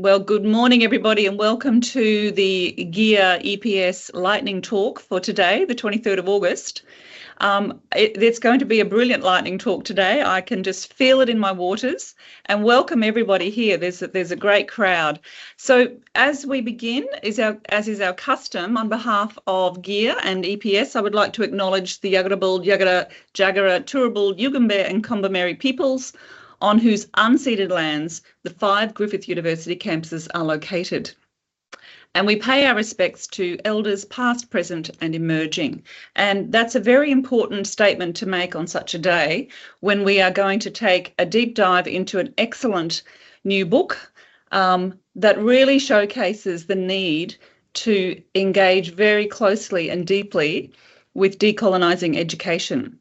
Well, good morning, everybody, and welcome to the GEAR EPS Lightning Talk for today, the 23rd of August. It's going to be a brilliant lightning talk today. I can just feel it in my waters, and welcome everybody here. There's a great crowd. So as we begin, as is our custom, on behalf of GEAR and EPS, I would like to acknowledge the Yuggera, Jaggera, Turrbal, Yugambeh and Kombumerri peoples, on whose unceded lands the 5 Griffith University campuses are located. And we pay our respects to elders past, present and emerging. And that's a very important statement to make on such a day when we are going to take a deep dive into an excellent new book that really showcases the need to engage very closely and deeply with decolonising education.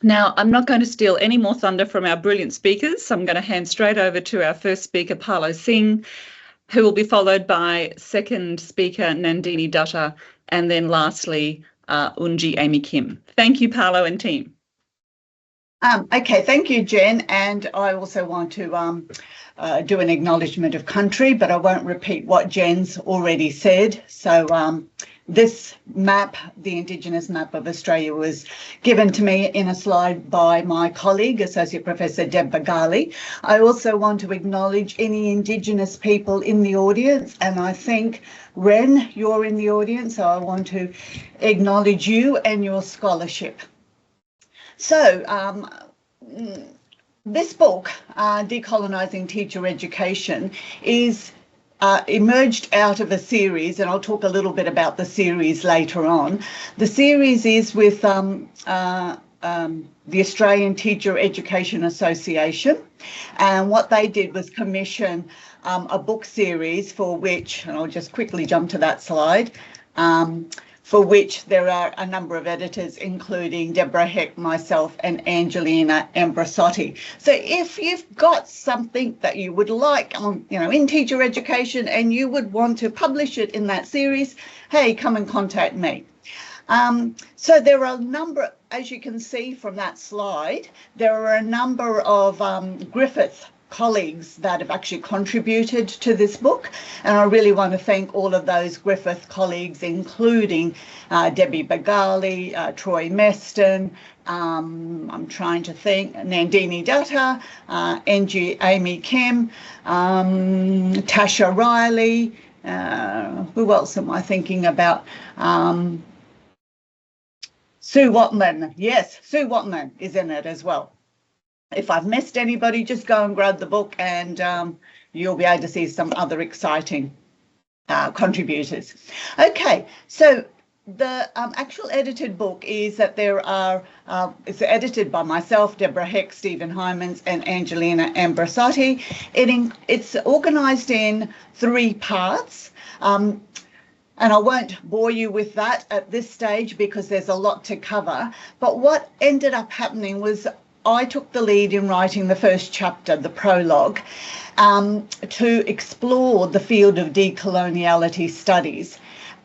Now, I'm not going to steal any more thunder from our brilliant speakers, so I'm going to hand straight over to our first speaker, Parlo SIngh, who will be followed by second speaker, Nandini Dutta, and then lastly, Unji Amy Kim. Thank you, Parlo and team. Okay, thank you, Jen. And I also want to do an acknowledgement of country, but I won't repeat what Jen's already said. So this map, the Indigenous map of Australia, was given to me in a slide by my colleague, Associate Professor Deb Bagali. I also want to acknowledge any Indigenous people in the audience, and I think, Ren, you're in the audience, so I want to acknowledge you and your scholarship. So this book, Decolonising Teacher Education, is emerged out of a series, and I'll talk a little bit about the series later on. The series is with the Australian Teacher Education Association, and what they did was commission a book series for which, and I'll just quickly jump to that slide, for which there are a number of editors, including Deborah Heck, myself, and Angelina Ambrasotti. So if you've got something that you would like in teacher education and you would want to publish it in that series, hey, come and contact me. So there are a number, as you can see from that slide, there are a number of Griffith colleagues that have actually contributed to this book, and I really want to thank all of those Griffith colleagues, including Debbie Bagali, Troy Meston, I'm trying to think, Nandini Dutta, NG Amy Kim, Tasha Riley, who else am I thinking about? Sue Watman, yes, Sue Watman is in it as well. If I've missed anybody, just go and grab the book and you'll be able to see some other exciting contributors. Okay, so the actual edited book is that there are, it's edited by myself, Deborah Heck, Stephen Hymans and Angelina Ambrasotti. It's organised in 3 parts. And I won't bore you with that at this stage because there's a lot to cover. But what ended up happening was I took the lead in writing the first chapter, the prologue, to explore the field of decoloniality studies.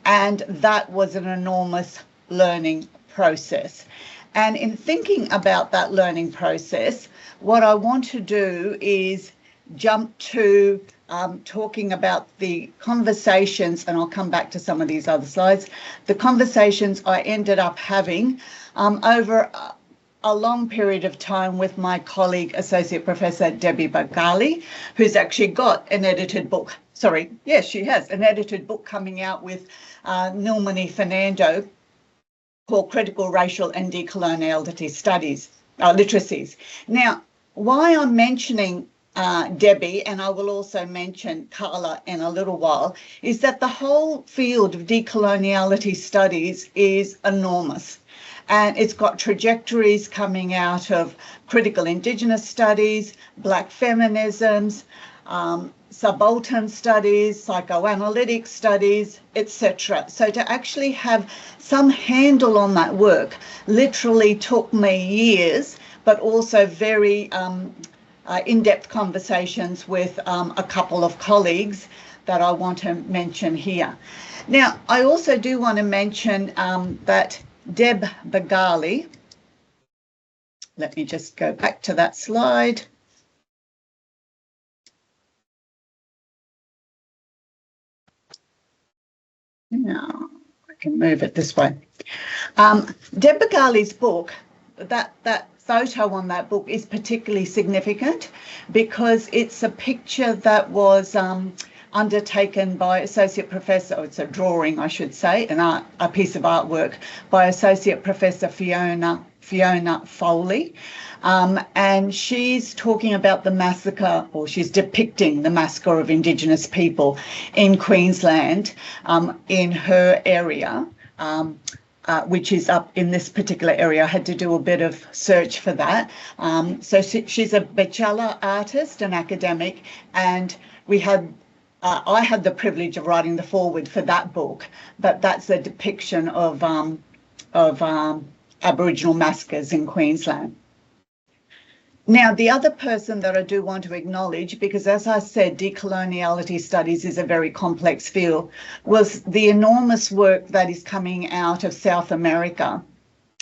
And that was an enormous learning process. And in thinking about that learning process, what I want to do is jump to talking about the conversations, and I'll come back to some of these other slides, the conversations I ended up having over a long period of time with my colleague, Associate Professor Debbie Bagali, who's actually got an edited book. Sorry, yes, she has an edited book coming out with Nilmani Fernando called Critical Racial and Decoloniality Studies, Literacies. Now, why I'm mentioning Debbie, and I will also mention Carla in a little while, is that the whole field of decoloniality studies is enormous. And it's got trajectories coming out of critical Indigenous studies, Black feminisms, subaltern studies, psychoanalytic studies, etc. So to actually have some handle on that work literally took me years, but also very in-depth conversations with a couple of colleagues that I want to mention here. Now, I also do want to mention that Deb Bagali, let me just go back to that slide. Now, I can move it this way. Deb Begali's book, that photo on that book is particularly significant because it's a picture that was undertaken by Associate Professor, it's a drawing, I should say, a piece of artwork by Associate Professor Fiona Foley. And she's talking about the massacre, or she's depicting the massacre of Indigenous people in Queensland in her area, which is up in this particular area. I had to do a bit of search for that. So she's a Bechala artist, an academic, and I had the privilege of writing the foreword for that book, but that's a depiction of Aboriginal massacres in Queensland. Now, the other person that I do want to acknowledge, because as I said, decoloniality studies is a very complex field, was the enormous work that is coming out of South America.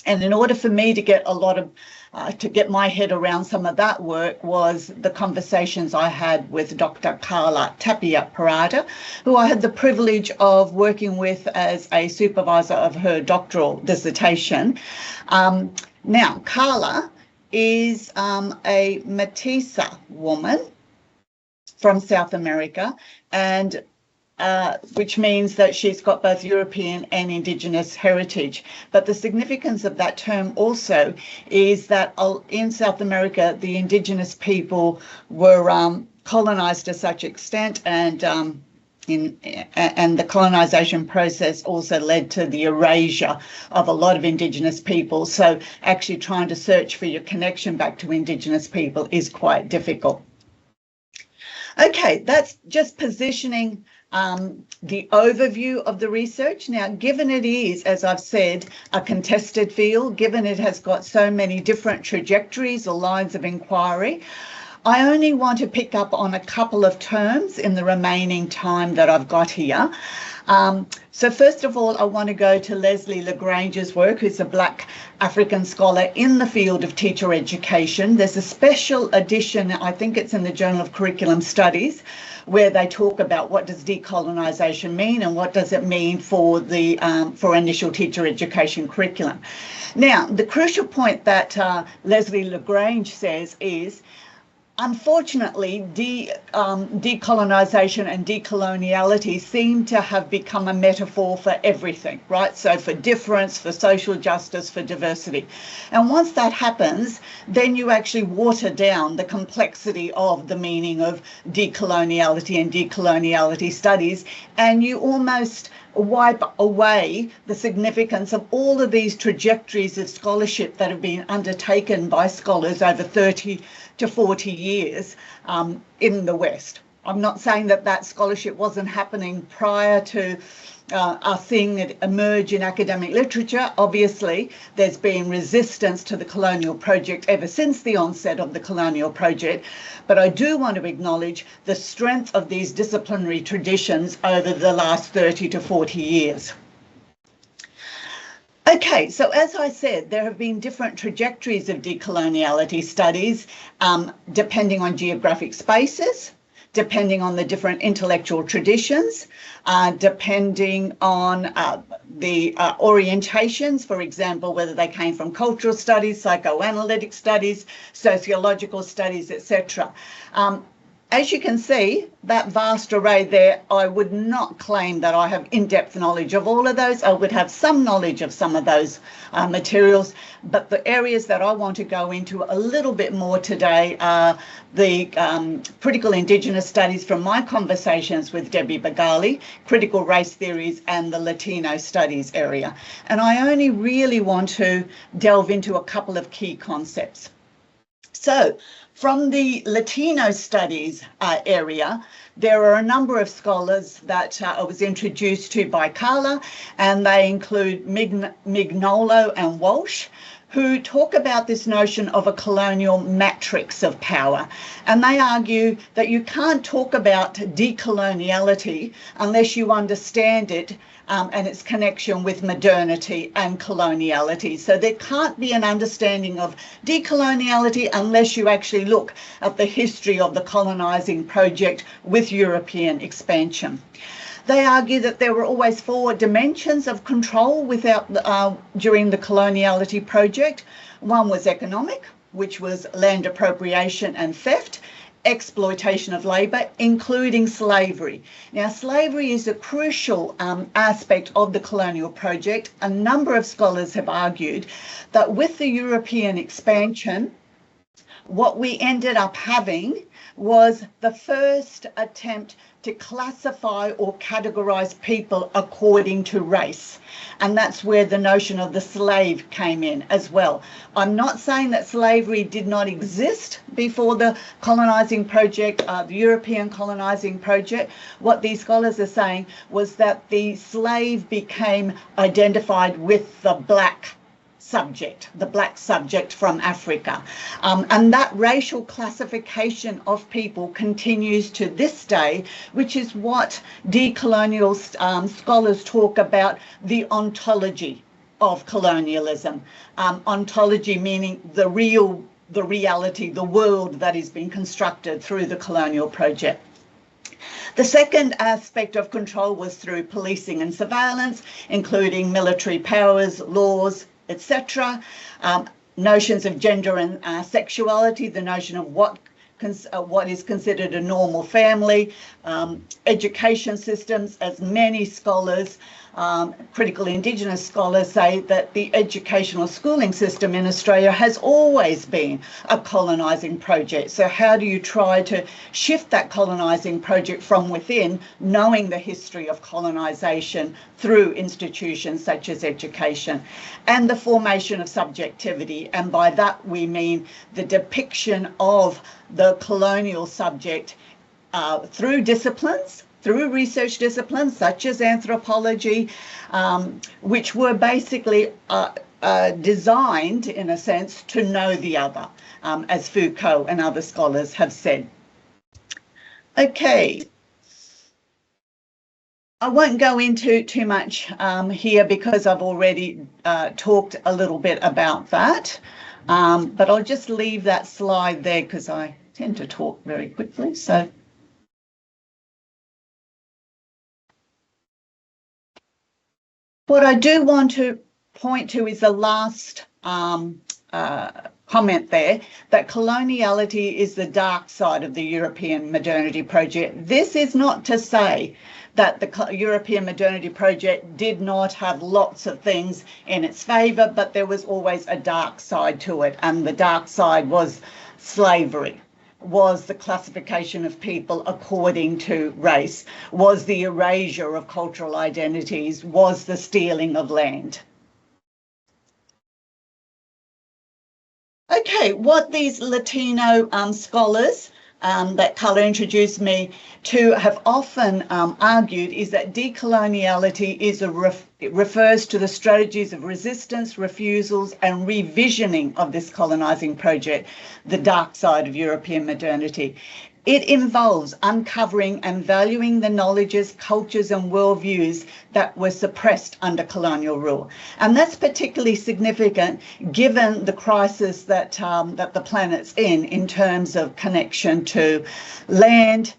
And in order for me to get to get my head around some of that work was the conversations I had with Dr. Carla Tapia Parada, who I had the privilege of working with as a supervisor of her doctoral dissertation. Now, Carla is a Mestiza woman from South America, and which means that she's got both European and Indigenous heritage. But the significance of that term also is that in South America, the Indigenous people were colonised to such extent, and the colonisation process also led to the erasure of a lot of Indigenous people. So actually trying to search for your connection back to Indigenous people is quite difficult. Okay, that's just positioning the overview of the research. Now, given it is, as I've said, a contested field, given it has got so many different trajectories or lines of inquiry, I only want to pick up on a couple of terms in the remaining time that I've got here. So first of all, I want to go to Leslie Lagrange's work, who's a Black African scholar in the field of teacher education. There's a special edition, I think it's in the Journal of Curriculum Studies, where they talk about what does decolonisation mean and what does it mean for the for initial teacher education curriculum. Now, the crucial point that Leslie Lagrange says is, unfortunately, decolonisation and decoloniality seem to have become a metaphor for everything, right? So for difference, for social justice, for diversity. And once that happens, then you actually water down the complexity of the meaning of decoloniality and decoloniality studies, and you almost wipe away the significance of all of these trajectories of scholarship that have been undertaken by scholars over 30 to 40 years in the West. I'm not saying that that scholarship wasn't happening prior to us seeing it emerge in academic literature. Obviously, there's been resistance to the colonial project ever since the onset of the colonial project, but I do want to acknowledge the strength of these disciplinary traditions over the last 30 to 40 years. Okay, so as I said, there have been different trajectories of decoloniality studies depending on geographic spaces, depending on the different intellectual traditions, depending on the orientations, for example, whether they came from cultural studies, psychoanalytic studies, sociological studies, etc. As you can see, that vast array there, I would not claim that I have in-depth knowledge of all of those. I would have some knowledge of some of those materials, but the areas that I want to go into a little bit more today are the critical Indigenous studies from my conversations with Debbie Begali, critical race theories, and the Latino studies area. And I only really want to delve into a couple of key concepts. So, from the Latino studies area, there are a number of scholars that I was introduced to by Carla, and they include Mignolo and Walsh, who talk about this notion of a colonial matrix of power. And they argue that you can't talk about decoloniality unless you understand it and its connection with modernity and coloniality. So there can't be an understanding of decoloniality unless you actually look at the history of the colonising project with European expansion. They argue that there were always 4 dimensions of control during the coloniality project. One was economic, which was land appropriation and theft, exploitation of labour, including slavery. Now, slavery is a crucial aspect of the colonial project. A number of scholars have argued that with the European expansion, what we ended up having was the first attempt to classify or categorise people according to race. And that's where the notion of the slave came in as well. I'm not saying that slavery did not exist before the colonising project, the European colonising project. What these scholars are saying was that the slave became identified with the black subject from Africa. And that racial classification of people continues to this day, which is what decolonial scholars talk about, the ontology of colonialism. Ontology meaning the reality, the world that is being constructed through the colonial project. The second aspect of control was through policing and surveillance, including military powers, laws, etc. Notions of gender and sexuality, the notion of what is considered a normal family, education systems, as many scholars, critical Indigenous scholars say that the educational schooling system in Australia has always been a colonising project. So how do you try to shift that colonising project from within, knowing the history of colonisation through institutions such as education, and the formation of subjectivity? And by that we mean the depiction of the colonial subject through disciplines, through research disciplines such as anthropology, which were basically designed, in a sense, to know the other, as Foucault and other scholars have said. Okay. I won't go into too much here because I've already talked a little bit about that, but I'll just leave that slide there because I tend to talk very quickly. So. What I do want to point to is the last comment there, that coloniality is the dark side of the European modernity project. This is not to say that the European modernity project did not have lots of things in its favour, but there was always a dark side to it, and the dark side was slavery, was the classification of people according to race, was the erasure of cultural identities, was the stealing of land. Okay, what these Latino scholars that Carla introduced me to have often argued is that decoloniality it refers to the strategies of resistance, refusals and revisioning of this colonising project, the dark side of European modernity. It involves uncovering and valuing the knowledges, cultures and worldviews that were suppressed under colonial rule. And that's particularly significant given the crisis that the planet's in terms of connection to land,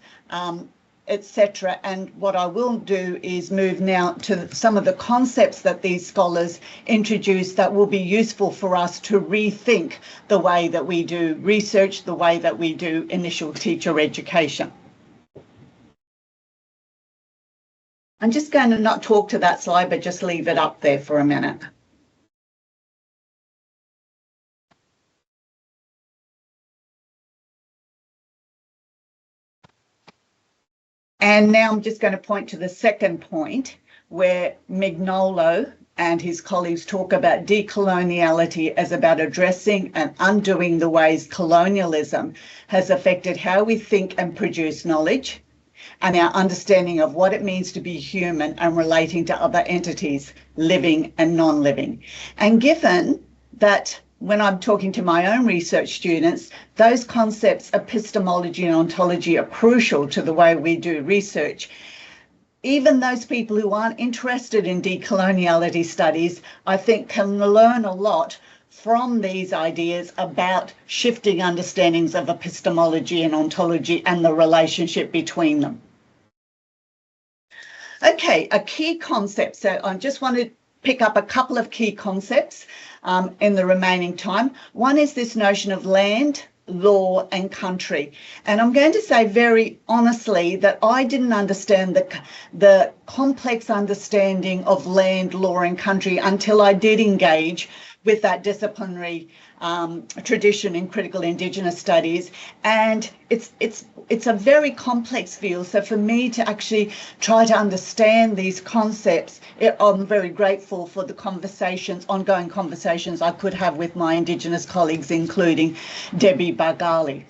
etc. And what I will do is move now to some of the concepts that these scholars introduce that will be useful for us to rethink the way that we do research, the way that we do initial teacher education. I'm just going to not talk to that slide, but just leave it up there for a minute. And now I'm just going to point to the second point where Mignolo and his colleagues talk about decoloniality as about addressing and undoing the ways colonialism has affected how we think and produce knowledge and our understanding of what it means to be human and relating to other entities, living and non-living. And given that when I'm talking to my own research students, those concepts, epistemology and ontology, are crucial to the way we do research. Even those people who aren't interested in decoloniality studies, I think, can learn a lot from these ideas about shifting understandings of epistemology and ontology and the relationship between them. Okay, a key concept. So I just want to pick up a couple of key concepts in the remaining time. One is this notion of land, law and country. And I'm going to say very honestly that I didn't understand the complex understanding of land, law and country until I did engage with that disciplinary tradition in critical Indigenous studies, and it's a very complex field. So for me to actually try to understand these concepts, I'm very grateful for the ongoing conversations I could have with my Indigenous colleagues, including Debbie Bargali.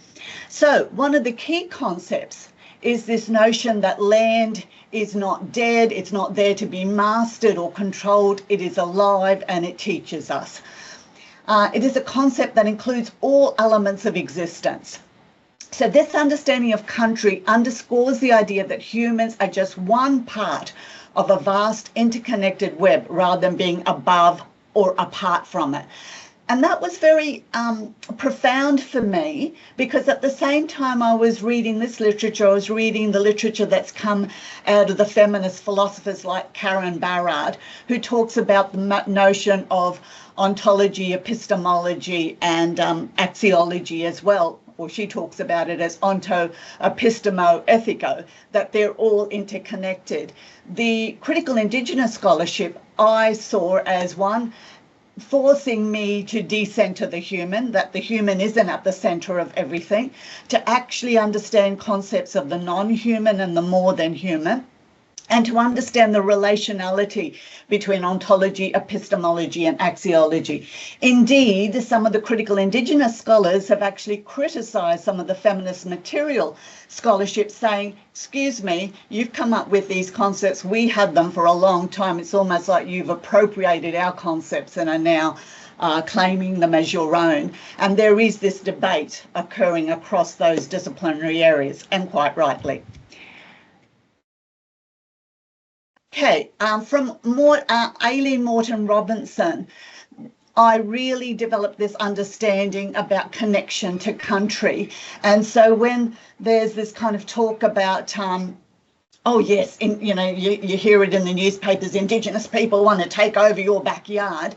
So one of the key concepts is this notion that land is not dead, it's not there to be mastered or controlled, it is alive and it teaches us. It is a concept that includes all elements of existence. So this understanding of country underscores the idea that humans are just one part of a vast interconnected web rather than being above or apart from it. And that was very profound for me, because at the same time I was reading this literature, I was reading the literature that's come out of the feminist philosophers like Karen Barad, who talks about the notion of ontology, epistemology, and axiology as well, or she talks about it as onto, epistemo, ethico, that they're all interconnected. The critical Indigenous scholarship I saw as one forcing me to decenter the human, that the human isn't at the centre of everything, to actually understand concepts of the non-human and the more than human, and to understand the relationality between ontology, epistemology and axiology. Indeed, some of the critical Indigenous scholars have actually criticised some of the feminist material scholarship, saying, excuse me, you've come up with these concepts, we had them for a long time, it's almost like you've appropriated our concepts and are now claiming them as your own. And there is this debate occurring across those disciplinary areas, and quite rightly. Okay, from Aileen Morton Robinson, I really developed this understanding about connection to country. And so when there's this kind of talk about, oh yes, you hear it in the newspapers, Indigenous people want to take over your backyard,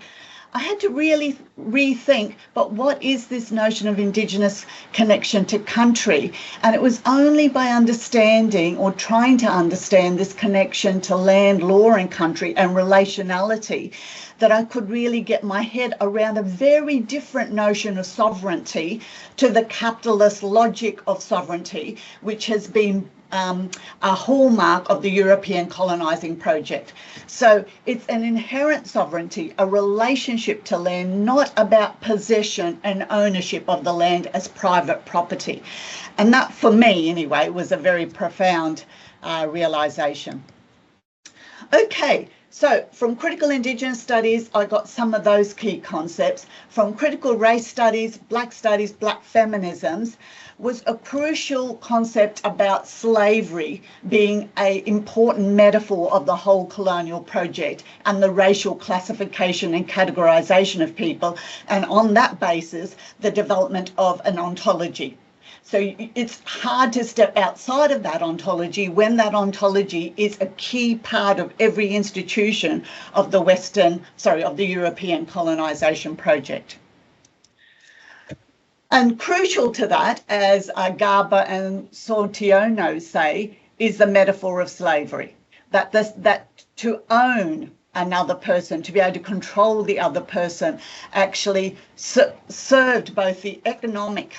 I had to really rethink, but what is this notion of Indigenous connection to country? And it was only by understanding or trying to understand this connection to land, law and country and relationality that I could really get my head around a very different notion of sovereignty to the capitalist logic of sovereignty, which has been a hallmark of the European colonising project. So it's an inherent sovereignty, a relationship to land, not about possession and ownership of the land as private property. And that, for me anyway, was a very profound realisation. Okay, so from critical Indigenous studies, I got some of those key concepts. From critical race studies, black feminisms, was a crucial concept about slavery being an important metaphor of the whole colonial project and the racial classification and categorisation of people, and on that basis, the development of an ontology. So it's hard to step outside of that ontology when that ontology is a key part of every institution of the European colonisation project. And crucial to that, as Garba and Sortiono say, is the metaphor of slavery. That to own another person, to be able to control the other person, actually served both the economic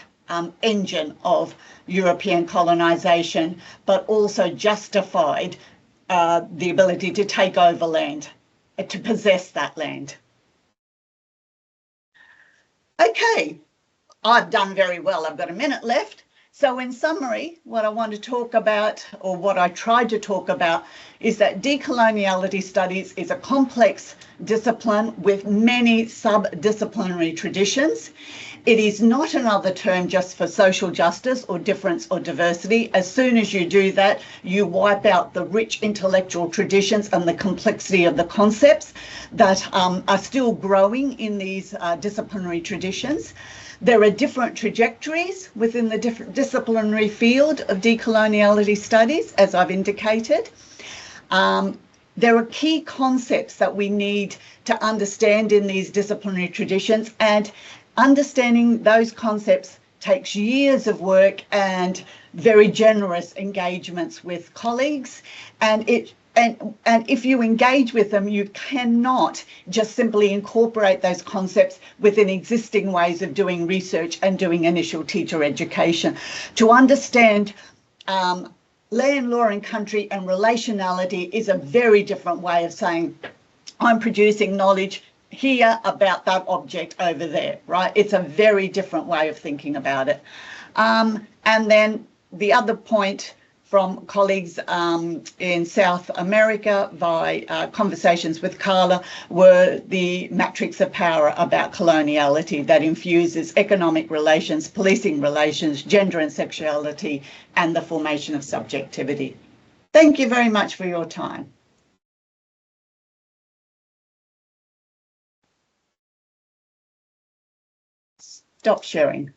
engine of European colonisation, but also justified the ability to take over land, to possess that land. Okay. I've done very well. I've got a minute left. So in summary, what I want to talk about, or what I tried to talk about, is that decoloniality studies is a complex discipline with many sub-disciplinary traditions. It is not another term just for social justice or difference or diversity. As soon as you do that, you wipe out the rich intellectual traditions and the complexity of the concepts that are still growing in these disciplinary traditions. There are different trajectories within the different disciplinary field of decoloniality studies, as I've indicated. There are key concepts that we need to understand in these disciplinary traditions, and understanding those concepts takes years of work and very generous engagements with colleagues. And if you engage with them, you cannot just simply incorporate those concepts within existing ways of doing research and doing initial teacher education. To understand land, law and country and relationality is a very different way of saying, I'm producing knowledge here about that object over there, right? It's a very different way of thinking about it. And then the other point from colleagues in South America by conversations with Carla were the matrix of power about coloniality that infuses economic relations, policing relations, gender and sexuality, and the formation of subjectivity. Thank you very much for your time. Stop sharing.